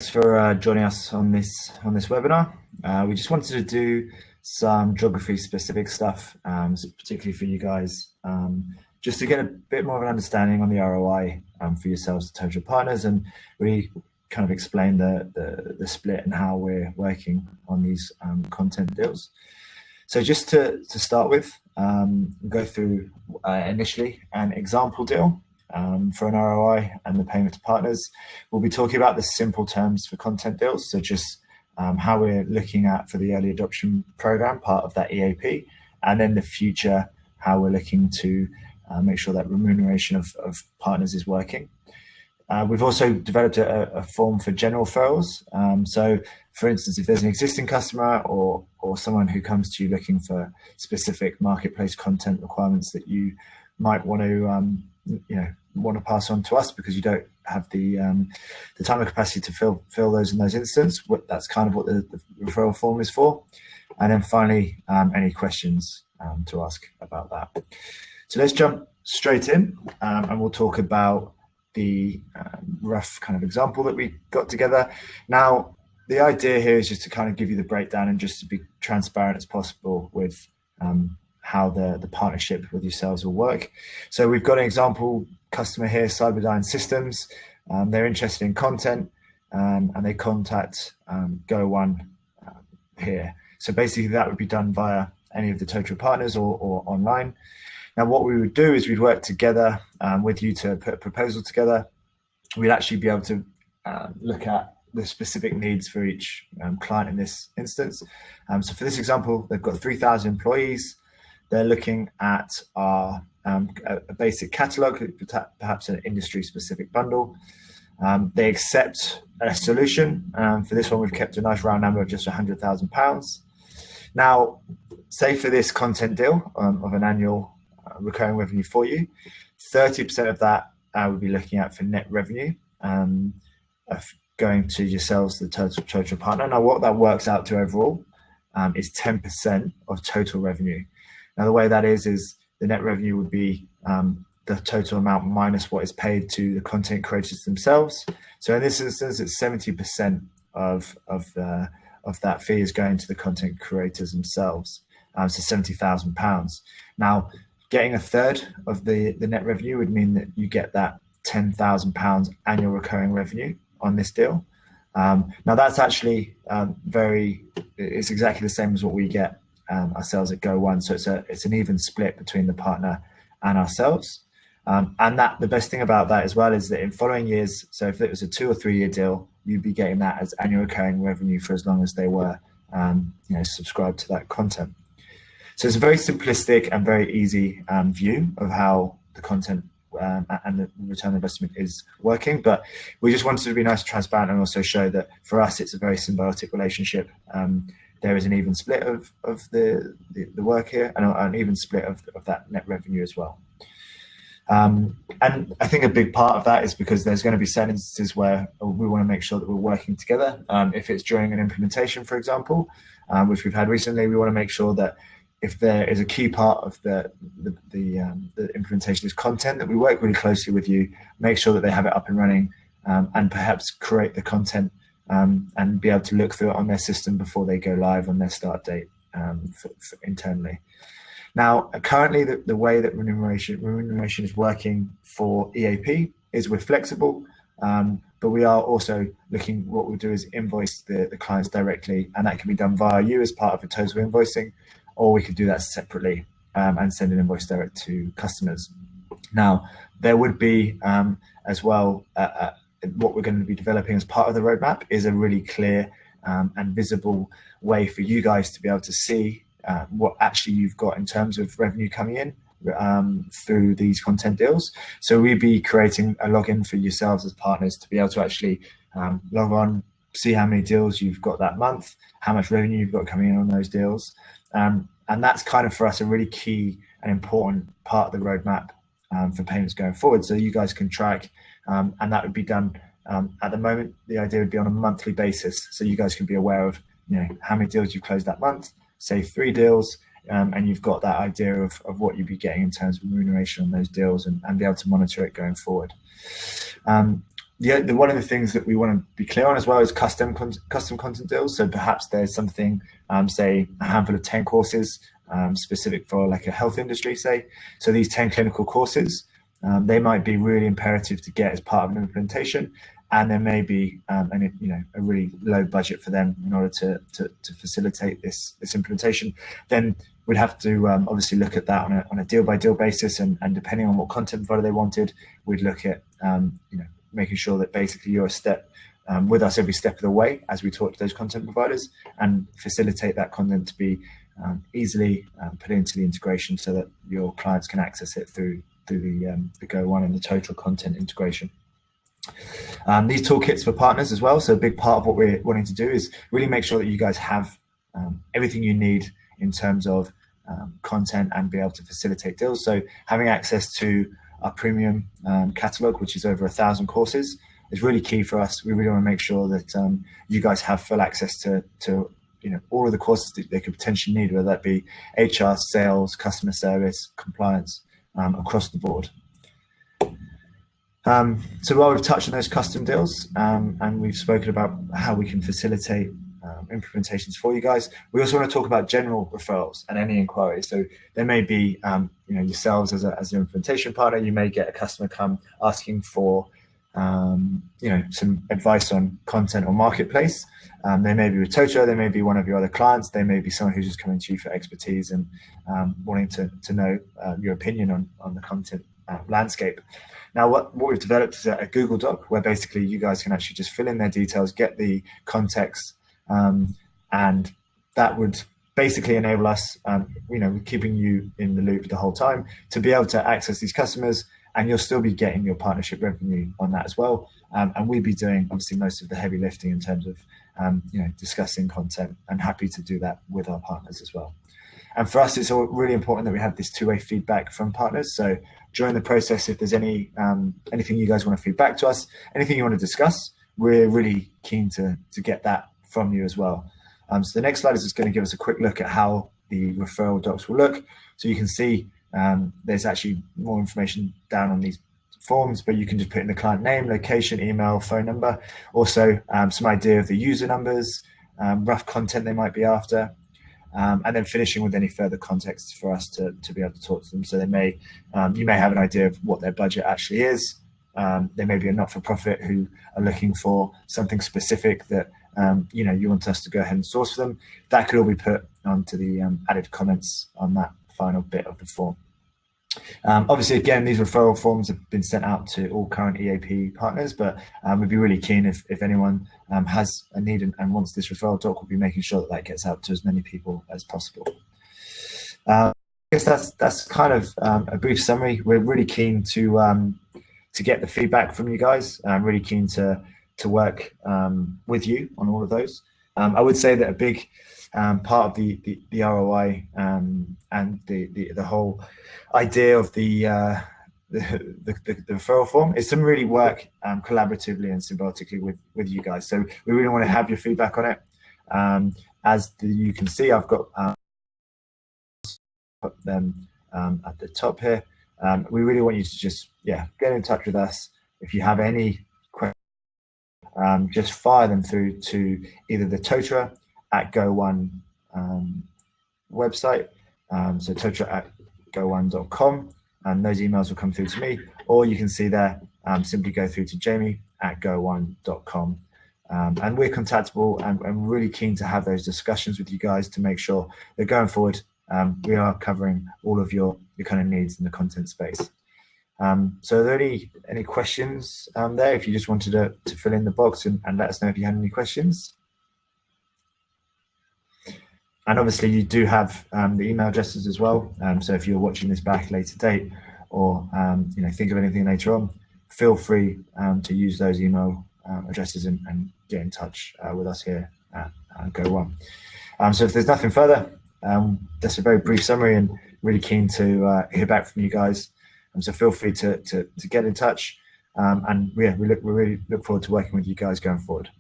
Thanks for joining us on this webinar. We just wanted to do some geography specific stuff, particularly for you guys, just to get a bit more of an understanding on the ROI for yourselves, the Totara Partners, and really kind of explain the split and how we're working on these content deals. So just to start with, go through initially an example deal for an ROI and the payment to partners. We'll be talking about the simple terms for content deals, so just how we're looking at for the early adoption program, part of that EAP, and then the future, how we're looking to make sure that remuneration of partners is working. We've also developed a form for general referrals. So for instance, if there's an existing customer or someone who comes to you looking for specific marketplace content requirements that you might want to pass on to us because you don't have the time and capacity to fill those in those instances, that's kind of what the referral form is for. And then finally, any questions to ask about that. So let's jump straight in and we'll talk about the rough kind of example that we got together. Now, the idea here is just to kind of give you the breakdown and just to be transparent as possible with how the partnership with yourselves will work. So we've got an example customer here, Cyberdyne Systems. They're interested in content and they contact GO1 here. So basically that would be done via any of the Totara Partners or online. Now, what we would do is we'd work together with you to put a proposal together. We'd actually be able to look at the specific needs for each client in this instance. So for this example, they've got 3,000 employees. They're looking at our a basic catalog, perhaps an industry-specific bundle. They accept a solution. For this one, we've kept a nice round number of just £100,000. Now, say for this content deal of an annual recurring revenue for you, 30% of that we'll be looking at for net revenue of going to yourselves, the Totara Partner. Now, what that works out to overall is 10% of total revenue. Now, the way that is the net revenue would be the total amount minus what is paid to the content creators themselves. So in this instance, it's 70% of that fee is going to the content creators themselves. So £70,000. Now, getting a third of the net revenue would mean that you get that £10,000 annual recurring revenue on this deal. Now that's actually it's exactly the same as what we get ourselves at GO1. So it's an even split between the partner and ourselves. And the best thing about that as well is that in following years, so if it was a 2 or 3 year deal, you'd be getting that as annual recurring revenue for as long as they were subscribed to that content. So it's a very simplistic and very easy view of how the content and the return on investment is working. But we just wanted to be nice and transparent and also show that for us, it's a very symbiotic relationship. There is an even split of the work here and an even split of that net revenue as well. And I think a big part of that is because there's going to be certain instances where we want to make sure that we're working together. If it's during an implementation, for example, which we've had recently, we want to make sure that if there is a key part of the implementation is content, that we work really closely with you, make sure that they have it up and running, and perhaps create the content and be able to look through it on their system before they go live on their start date for internally. Now, currently, the way that remuneration is working for EAP is we're flexible, but we are also looking, what we'll do is invoice the clients directly, and that can be done via you as part of a total invoicing, or we could do that separately and send an invoice direct to customers. Now, there would be as well, what we're going to be developing as part of the roadmap is a really clear and visible way for you guys to be able to see what actually you've got in terms of revenue coming in through these content deals. So we'd be creating a login for yourselves as partners to be able to actually log on, see how many deals you've got that month, how much revenue you've got coming in on those deals. And that's kind of for us a really key and important part of the roadmap for payments going forward. So you guys can track, and that would be done at the moment. The idea would be on a monthly basis. So you guys can be aware of how many deals you closed that month, say 3 deals, and you've got that idea of what you'd be getting in terms of remuneration on those deals and be able to monitor it going forward. one of the things that we want to be clear on as well is custom content deals. So perhaps there's something, say a handful of 10 courses specific for like a health industry, say. So these 10 clinical courses, they might be really imperative to get as part of an implementation, and there may be a really low budget for them in order to facilitate this implementation. Then we'd have to obviously look at that on a deal by deal basis, and depending on what content provider they wanted, we'd look at making sure that basically you're a step with us every step of the way as we talk to those content providers and facilitate that content to be easily put into the integration so that your clients can access it through the GO1 and the Totara content integration. These toolkits for partners as well. So a big part of what we're wanting to do is really make sure that you guys have everything you need in terms of content and be able to facilitate deals. So having access to our premium catalog, which is over 1,000 courses, is really key for us. We really want to make sure that you guys have full access to all of the courses that they could potentially need, whether that be HR, sales, customer service, compliance, across the board. So while we've touched on those custom deals and we've spoken about how we can facilitate implementations for you guys, we also want to talk about general referrals and any inquiries. So there may be yourselves as an implementation partner, you may get a customer come asking for some advice on content or marketplace. They may be with Totara, they may be one of your other clients, they may be someone who's just coming to you for expertise and wanting to know your opinion on the content landscape. Now, what we've developed is a Google Doc where basically you guys can actually just fill in their details, get the context, and that would basically enable us, keeping you in the loop the whole time, to be able to access these customers, and you'll still be getting your partnership revenue on that as well. And we'd be doing obviously most of the heavy lifting in terms of discussing content, and happy to do that with our partners as well. And for us, it's really important that we have this two-way feedback from partners. So during the process, if there's anything you guys want to feed back to us, anything you want to discuss, we're really keen to get that from you as well. So the next slide is just going to give us a quick look at how the referral docs will look. So you can see there's actually more information down on these forms, but you can just put in the client name, location, email, phone number, also some idea of the user numbers, rough content they might be after, and then finishing with any further context for us to be able to talk to them. So you may have an idea of what their budget actually is. There may be a not-for-profit who are looking for something specific that you want us to go ahead and source for them. That could all be put onto the added comments on that final bit of the form. Obviously, again, these referral forms have been sent out to all current EAP partners, but we'd be really keen if anyone has a need and wants this referral doc, we'll be making sure that gets out to as many people as possible. I guess that's kind of a brief summary. We're really keen to get the feedback from you guys. I'm really keen to work with you on all of those. I would say that a big part of the ROI and the whole idea of the referral form is to really work collaboratively and symbiotically with you guys. So we really want to have your feedback on it. As you can see, I've got put them at the top here. We really want you to just get in touch with us. If you have any questions, just fire them through to either the Totara at GO1 website, so Totara at GO1.com, and those emails will come through to me, or you can see there, simply go through to Jamie at GO1.com. And we're contactable, and I'm really keen to have those discussions with you guys to make sure that going forward, we are covering all of your kind of needs in the content space. So are there any questions there? If you just wanted to fill in the box and let us know if you had any questions. And obviously you do have the email addresses as well. So if you're watching this back later date, or think of anything later on, feel free to use those email addresses and get in touch with us here at GO1. So if there's nothing further, that's a very brief summary, and really keen to hear back from you guys. So feel free to get in touch, and we really look forward to working with you guys going forward.